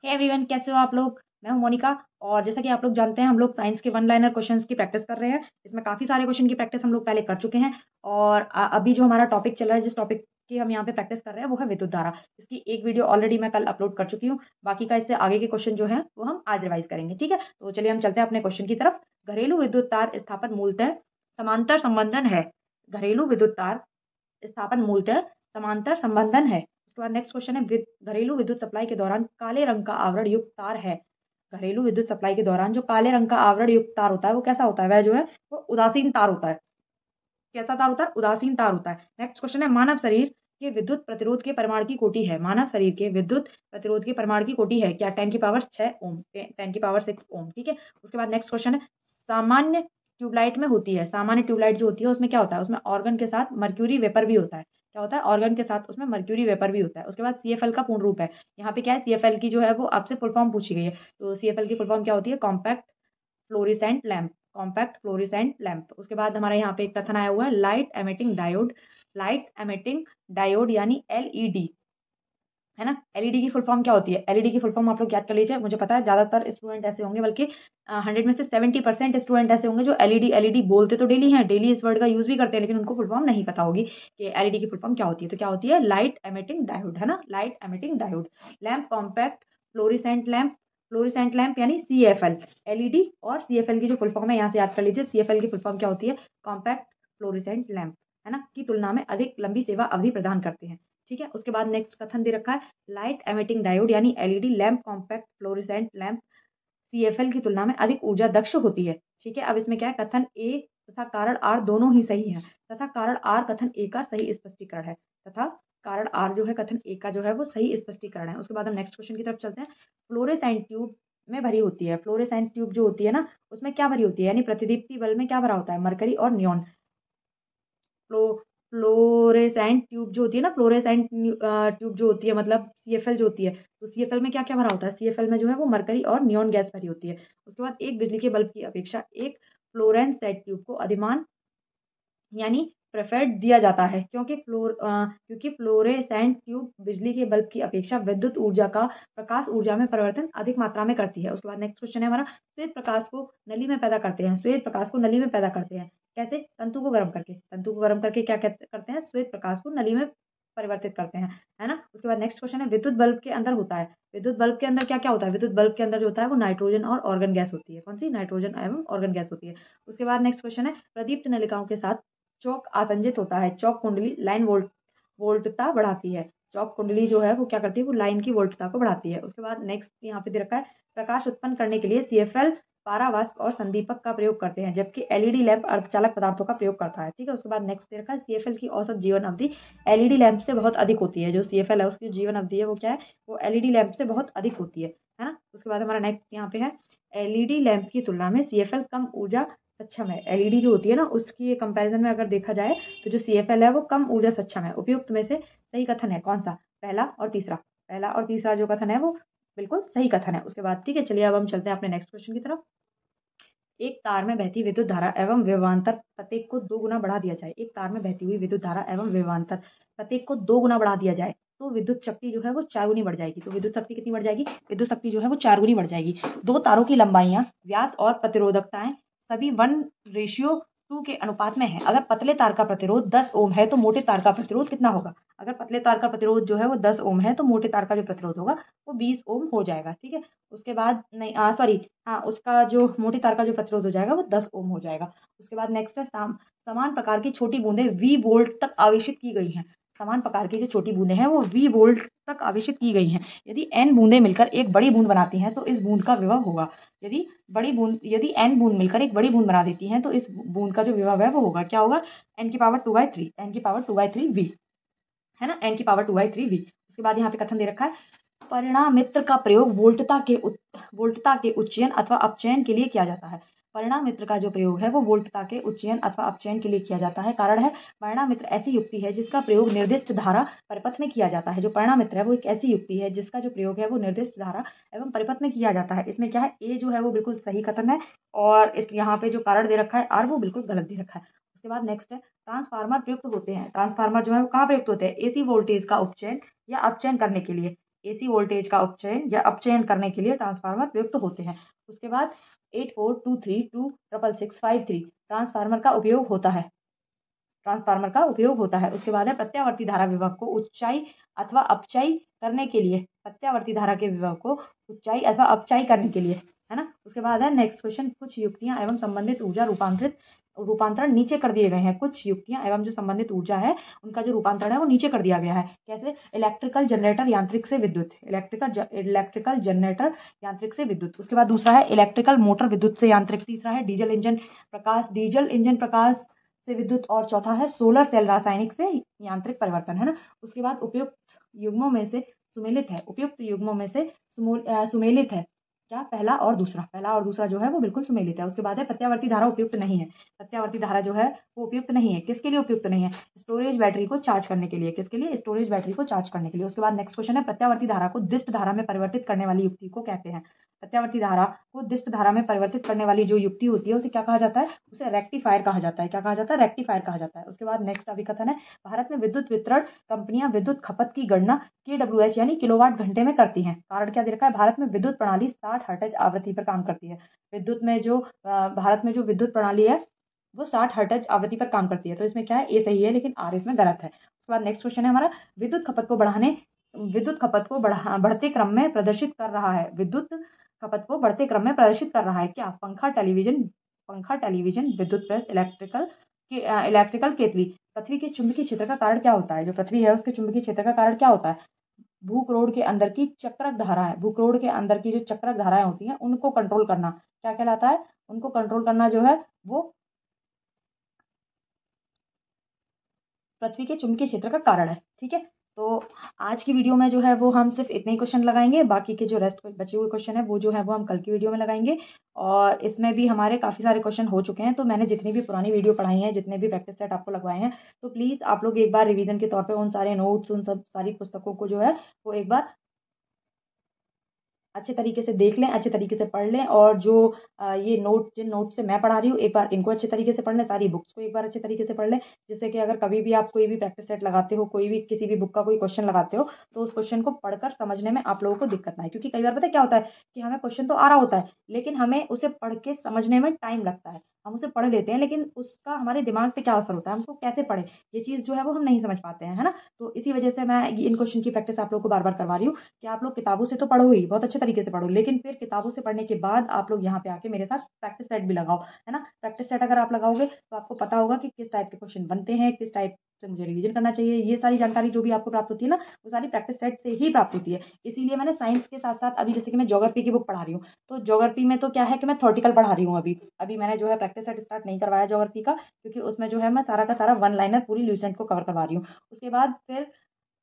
Hey everyone, कैसे हो आप लोग। मैं हूं मोनिका। और जैसा कि आप लोग जानते हैं, हम लोग साइंस के वन लाइनर क्वेश्चंस की प्रैक्टिस कर रहे हैं। इसमें काफी सारे क्वेश्चन की प्रैक्टिस हम लोग पहले कर चुके हैं। और अभी जो हमारा टॉपिक चल रहा है, जिस टॉपिक की हम यहाँ पे प्रैक्टिस कर रहे हैं, वो है विद्युत धारा। इसकी एक वीडियो ऑलरेडी मैं कल अपलोड कर चुकी हूँ। बाकी का इससे आगे के क्वेश्चन जो है वो हम आज रिवाइज करेंगे। ठीक है, तो चलिए हम चलते हैं अपने क्वेश्चन की तरफ। घरेलू विद्युत तार स्थापन मूलतः समांतर संबंधन है। घरेलू विद्युत तार स्थापन मूलतः समांतर संबंधन है। उसके बाद नेक्स्ट क्वेश्चन है, घरेलू विद्युत सप्लाई के दौरान काले रंग का आवरण युक्त तार है। घरेलू विद्युत सप्लाई के दौरान जो काले रंग का आवरण युक्त तार होता है वो कैसा होता है? वह जो है वो उदासीन तार होता है। कैसा तार होता है? उदासीन तार होता है। नेक्स्ट क्वेश्चन है, मानव शरीर के विद्युत प्रतिरोध के परिमाण की कोटि है। मानव शरीर के विद्युत प्रतिरोध के परिमाण की कोटि है क्या? 10⁶ ओम, 10⁶ ठीक है। उसके बाद नेक्स्ट क्वेश्चन है, सामान्य ट्यूबलाइट में होती है। सामान्य ट्यूबलाइट जो होती है उसमें क्या होता है? उसमें ऑर्गन के साथ मर्क्यूरी वेपर भी होता है। क्या होता है? ऑर्गन के साथ उसमें मर्क्यूरी वेपर भी होता है। उसके बाद सीएफएल का पूर्ण रूप है। यहाँ पे क्या है, सीएफएल की जो है वो आपसे फुल फॉर्म पूछी गई है। तो सीएफएल की फुल फॉर्म क्या होती है? Compact fluorescent lamp. Compact fluorescent lamp. उसके बाद हमारे यहाँ पे एक कथन आया हुआ है, light emitting diode. Light emitting diode यानी एलईडी, है ना। एलईडी की फुल फॉर्म क्या होती है? एलईडी की फुल फॉर्म आप लोग याद कर लीजिए। मुझे पता है ज्यादातर स्टूडेंट ऐसे होंगे, बल्कि 100 में से 70% स्टूडेंट ऐसे होंगे जो एलईडी एलईडी बोलते तो डेली हैं, डेली इस वर्ड का यूज भी करते हैं, लेकिन उनको फुल फॉर्म नहीं पता होगी कि एलईडी की फुल फॉर्म क्या होती है। तो क्या होती है? लाइट एमिटिंग डायोड, है ना, light emitting diode. Lamp compact fluorescent lamp. Fluorescent lamp यानी सीएफएल। एलईडी और सीएफएल की जो फुल फॉर्म है यहाँ से याद कर लीजिए। सीएफएल की फुल फॉर्म क्या होती है? कॉम्पैक्ट फ्लोरिसेंट लैम्प, है ना, की तुलना में अधिक लंबी सेवा अवधि प्रदान करते हैं। ठीक है। उसके बाद नेक्स्ट कथन दे रखा है, लाइट एमिटिंग डायोड यानी LED lamp compact fluorescent lamp CFL की तुलना में अधिक ऊर्जा दक्ष होती है। ठीक है। अब इसमें क्या है, कथन ए तथा कारण आर दोनों ही सही है। तथा कारण आर कथन ए का सही स्पष्टीकरण है। तथा कारण आर जो है कथन ए का जो है वो सही स्पष्टीकरण है। उसके बाद हम नेक्स्ट क्वेश्चन की तरफ चलते हैं। फ्लोरेसेंट ट्यूब में भरी होती है। फ्लोरेसेंट ट्यूब जो होती है ना, उसमें क्या भरी होती है? यानी प्रतिदीप्ति बल्ब में क्या भरा होता है? मरकरी और नियॉन। फ्लो फ्लोरेसेंट ट्यूब जो होती है ना, फ्लोरेसेंट ट्यूब जो होती है, मतलब सीएफएल जो होती है, तो सीएफएल में क्या क्या भरा होता है? सीएफएल में जो है वो मरकरी और नियॉन गैस भरी होती है। उसके बाद एक बिजली के बल्ब की अपेक्षा एक फ्लोरेसेंट ट्यूब को अधिमान यानी प्रेफर्ड दिया जाता है, क्योंकि फ्लोरेसेंट ट्यूब बिजली के बल्ब की अपेक्षा विद्युत ऊर्जा का प्रकाश ऊर्जा में परिवर्तन अधिक मात्रा में करती है। उसके बाद नेक्स्ट क्वेश्चन है हमारा, श्वेत प्रकाश को नली में पैदा करते हैं। श्वेत प्रकाश को नली में पैदा करते हैं कैसे? तंतु को गर्म करके। तंतु को गर्म करके क्या करते हैं? श्वेत प्रकाश को नली में परिवर्तित करते हैं, है ना। उसके बाद नेक्स्ट क्वेश्चन है, विद्युत बल्ब के अंदर होता है। विद्युत बल्ब के अंदर क्या क्या होता है? विद्युत बल्ब के अंदर जो होता है वो नाइट्रोजन और ऑर्गन गैस होती है। कौन सी? नाइट्रोजन एवं ऑर्गन गैस होती है। उसके बाद नेक्स्ट क्वेश्चन है, प्रदीप्त नलिकाओं के साथ चौक आसंजित होता है। चौक कुंडली लाइन वोल्टता बढ़ाती है। चौक कुंडली जो है वो क्या करती है? वो लाइन की वोल्टता को बढ़ाती है। उसके बाद नेक्स्ट यहाँ पे दे रखा है, प्रकाश उत्पन्न करने के लिए सीएफएल पारावास्प और संदीपक का प्रयोग करते हैं, जबकि एलईडी लैंप अर्धचालक पदार्थों का प्रयोग करता है। ठीक है। उसके बाद नेक्स्ट दे रखा है, सीएफएल की औसत जीवन अवधि एलईडी लैंप से बहुत अधिक होती है। जो सीएफएल है उसकी जीवन अवधि है वो क्या है? वो एलईडी लैंप से बहुत अधिक होती है ना। उसके बाद हमारा नेक्स्ट यहाँ पे है, एलईडी लैंप की तुलना में सीएफएल कम ऊर्जा सक्षम है। एलईडी जो होती है ना, उसकी कंपैरिजन में अगर देखा जाए तो जो सीएफएल है वो कम ऊर्जा सक्षम है। उपयुक्त में से सही कथन है कौन सा? पहला और तीसरा। पहला और तीसरा जो कथन है वो बिल्कुल सही कथन है। उसके बाद ठीक है, चलिए अब हम चलते हैं अपने नेक्स्ट क्वेश्चन की तरफ। एक तार में बहती विद्युत धारा एवं विभवांतर प्रत्येक को 2 गुना बढ़ा दिया जाए। एक तार में बहती हुई विद्युत धारा एवं विभवांतर प्रत्येक को 2 गुना बढ़ा दिया जाए तो विद्युत शक्ति जो है वो 4 गुनी बढ़ जाएगी। तो विद्युत शक्ति कितनी बढ़ जाएगी? विद्युत शक्ति जो है वो 4 गुनी बढ़ जाएगी। दो तारों की लंबाइयां, व्यास और प्रतिरोधकताएं सभी 1:2 के अनुपात में है। अगर पतले तार का प्रतिरोध 10 ओम है तो मोटे तार का प्रतिरोध कितना होगा? अगर पतले तार का प्रतिरोध जो है वो 10 ओम है तो मोटे तार का जो प्रतिरोध होगा वो 20 ओम हो जाएगा। ठीक है। उसके बाद नहीं, सॉरी, हाँ, उसका जो मोटी तार का जो प्रतिरोध हो जाएगा वो 10 ओम हो जाएगा। उसके बाद नेक्स्ट है, समान प्रकार की छोटी बूंदें वी वोल्ट तक आवेशित की गई हैं। समान प्रकार की जो छोटी बूंदें हैं वो वी वोल्ट तक आवेशित की गई हैं। यदि एन बूंदें मिलकर एक बड़ी बूंद बनाती हैं तो इस बूंद का विभव होगा। यदि एन बूंद मिलकर एक बड़ी बूंद बना देती हैं तो इस बूंद का जो विभव है वो होगा, क्या होगा? n⁻²/3, n⁻²/3 वी, है ना, n⁻²/3 वी। उसके बाद यहाँ पे कथन दे रखा है, परिणामित्र का प्रयोग वोल्टता के उच्चयन अथवा अपचयन के लिए किया जाता है। परिणामित्र का जो प्रयोग है वो वोल्टता के उच्चयन अथवा अपचयन के लिए किया जाता है। कारण है, परिणामित्र ऐसी युक्ति है जिसका प्रयोग निर्दिष्ट धारा परिपथ में किया जाता है। जो परिणामित्र है वो एक ऐसी युक्ति है जिसका जो प्रयोग है वो निर्दिष्ट धारा एवं परिपथ में किया जाता है। इसमें क्या है, ए जो है वो बिल्कुल सही कथन है और इस यहाँ पे जो कारण दे रखा है आर वो बिल्कुल गलत दे रखा है। उसके बाद नेक्स्ट है, ट्रांसफार्मर प्रयुक्त होते हैं। ट्रांसफार्मर जो है वो कहाँ प्रयुक्त होते हैं? एसी वोल्टेज का उपचयन या अपचयन करने के लिए। AC वोल्टेज का उपचयन या अपचयन करने के लिए ट्रांसफार्मर प्रयुक्त होते हैं। उसके बाद 8423266653 ट्रांसफार्मर का उपयोग होता है। उसके बाद है प्रत्यावर्ती धारा विभव को ऊंचाई अथवा अपचाई करने के लिए, प्रत्यावर्ती धारा के विभव को ऊंचाई अथवा अपचाई करने के लिए, है ना। उसके बाद है नेक्स्ट क्वेश्चन, कुछ युक्तियां एवं संबंधित ऊर्जा रूपांतरण नीचे कर दिए गए हैं। कुछ युक्तियां एवं जो संबंधित ऊर्जा है उनका जो रूपांतरण है वो नीचे कर दिया गया है। कैसे? इलेक्ट्रिकल जनरेटर यांत्रिक से विद्युत, इलेक्ट्रिकल जनरेटर यांत्रिक से विद्युत। उसके बाद दूसरा है इलेक्ट्रिकल मोटर विद्युत से यांत्रिक। तीसरा है डीजल इंजन प्रकाश से विद्युत। और चौथा है सोलर सेल रासायनिक से यांत्रिक परिवर्तन, है ना। उसके बाद उपयुक्त युग्मों में से सुमेलित है क्या? पहला और दूसरा जो है वो बिल्कुल सुमेलित है। उसके बाद है प्रत्यावर्ती धारा उपयुक्त नहीं है। प्रत्यावर्ती धारा जो है वो उपयुक्त नहीं है। किसके लिए उपयुक्त नहीं है? स्टोरेज बैटरी को चार्ज करने के लिए। किसके लिए? स्टोरेज बैटरी को चार्ज करने के लिए। उसके बाद नेक्स्ट क्वेश्चन है, प्रत्यावर्ती धारा को दिष्ट धारा में परिवर्तित करने वाली युक्ति को कहते हैं। प्रत्यावर्ती धारा को दिष्ट धारा में परिवर्तित करने वाली जो युक्ति होती है उसे क्या कहा जाता है? उसे रेक्टिफायर कहा जाता है। क्या कहा जाता है? रेक्टिफायर कहा जाता है। उसके बाद नेक्स्ट अभिकथन है, भारत में विद्युत वितरण कंपनियां विद्युत खपत की गणना KWH यानी किलोवाट घंटे में करती हैं। कारण क्या दे रखा है? भारत में विद्युत प्रणाली 60 हर्ट्ज आवृत्ति पर काम करती है। भारत में जो विद्युत प्रणाली है वो 60 हर्ट्ज आवृत्ति पर काम करती है। तो इसमें क्या है? ए सही है लेकिन आर इसमें गलत है। उसके बाद नेक्स्ट क्वेश्चन है हमारा, विद्युत खपत को बढ़ते क्रम में प्रदर्शित कर रहा है। क्या? पंखा, टेलीविजन, विद्युत प्रेस, इलेक्ट्रिकल केतली। पृथ्वी के चुंबकीय क्षेत्र का कारण क्या होता है? जो पृथ्वी है उसके चुंबकीय क्षेत्र का कारण क्या होता है? भूकरोड़ के अंदर की चक्राक धारा है। भूकरोड़ के अंदर की जो चक्राक धाराएं होती हैं उनको कंट्रोल करना क्या कहलाता है? उनको कंट्रोल करना जो है वो पृथ्वी के चुंबकीय क्षेत्र का कारण है। ठीक है, तो आज की वीडियो में जो है वो हम सिर्फ इतने ही क्वेश्चन लगाएंगे। बाकी के जो रेस्ट बचे हुए क्वेश्चन है वो जो है वो हम कल की वीडियो में लगाएंगे। और इसमें भी हमारे काफ़ी सारे क्वेश्चन हो चुके हैं, तो मैंने जितनी भी पुरानी वीडियो पढ़ाई हैं, जितने भी प्रैक्टिस सेट आपको लगवाए हैं, तो प्लीज़ आप लोग एक बार रिवीजन के तौर पर उन सारे नोट्स, उन सब सारी पुस्तकों को जो है वो एक बार अच्छे तरीके से देख लें, अच्छे तरीके से पढ़ लें। और जो जिन नोट से मैं पढ़ा रही हूँ, एक बार इनको अच्छे तरीके से पढ़ लें, सारी बुक्स को एक बार अच्छे तरीके से पढ़ लें, जिससे कि अगर कभी भी आप कोई भी प्रैक्टिस सेट लगाते हो, कोई भी किसी भी बुक का कोई क्वेश्चन लगाते हो, तो उस क्वेश्चन को पढ़कर समझने में आप लोगों को दिक्कत ना आए। क्योंकि कई बार पता है क्या होता है कि हमें क्वेश्चन तो आ रहा होता है, लेकिन हमें उसे पढ़ के समझने में टाइम लगता है। हम उसे पढ़ लेते हैं लेकिन उसका हमारे दिमाग पे क्या असर होता है, हम उसको कैसे पढ़े, ये चीज़ जो है वो हम नहीं समझ पाते हैं, है ना। तो इसी वजह से मैं इन क्वेश्चन की प्रैक्टिस आप लोग को बार बार करवा रही हूँ कि आप लोग किताबों से तो पढ़ो ही, बहुत अच्छे तरीके से पढ़ो, लेकिन फिर किताबों से पढ़ने के बाद आप लोग यहाँ पे आके मेरे साथ प्रैक्टिस सेट भी लगाओ, है ना। प्रैक्टिस सेट अगर आप लगाओगे तो आपको पता होगा कि किस टाइप के क्वेश्चन बनते हैं, किस टाइप से मुझे रिवीजन करना चाहिए। ये सारी जानकारी जो भी आपको प्राप्त होती है ना, वो सारी प्रैक्टिस सेट से ही प्राप्त होती है। इसीलिए मैंने साइंस के साथ साथ अभी जैसे कि मैं ज्योग्राफी की बुक पढ़ा रही हूँ, तो ज्योग्राफी में तो क्या है कि मैं थॉर्टिकल पढ़ा रही हूँ। अभी अभी मैंने जो है प्रैक्टिस सेट स्टार्ट नहीं करवाया ज्योग्राफी का, क्योंकि उसमें जो है मैं सारा का सारा वन लाइनर पूरी ल्यूसेंट को कवर करवा रही हूँ। उसके बाद फिर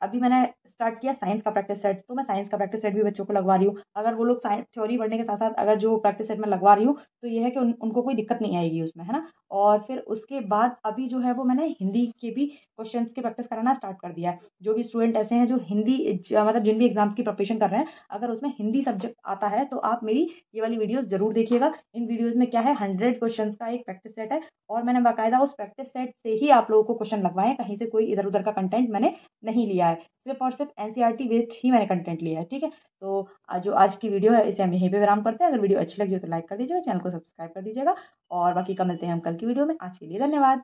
अभी मैंने स्टार्ट किया साइंस का प्रैक्टिस सेट, तो मैं साइंस का प्रैक्टिस सेट भी बच्चों को लगवा रही हूँ। अगर वो लोग साइंस थ्योरी पढ़ने के साथ साथ अगर जो प्रैक्टिस सेट में लगवा रही हूँ, तो ये है कि उनको कोई दिक्कत नहीं आएगी उसमें, है ना। और फिर उसके बाद अभी जो है वो मैंने हिंदी के भी क्वेश्चन की प्रैक्टिस कराना स्टार्ट कर दिया है। जो भी स्टूडेंट ऐसे हैं जो मतलब जिन भी एग्जाम्स की प्रिपरेशन कर रहे हैं, अगर उसमें हिंदी सब्जेक्ट आता है तो आप मेरी ये वाली वीडियोस जरूर देखिएगा। इन वीडियोस में क्या है, 100 क्वेश्चन का एक प्रैक्टिस सेट है, और मैंने बाकायदा उस प्रैक्टिस सेट से ही आप लोगों को क्वेश्चन लगवाए, कहीं से कोई इधर उधर का कंटेंट मैंने नहीं लिया है। सिर्फ और सिर्फ एनसीईआरटी बेस्ड ही मैंने कंटेंट लिया है। ठीक है, तो जो आज की वीडियो है इसे हम यहीं पे विराम करते हैं। अगर वीडियो अच्छी लगी हो तो लाइक कर दीजिएगा, चैनल को सब्सक्राइब कर दीजिएगा, और बाकी का मिलते हैं हम कल की वीडियो में। आज के लिए धन्यवाद।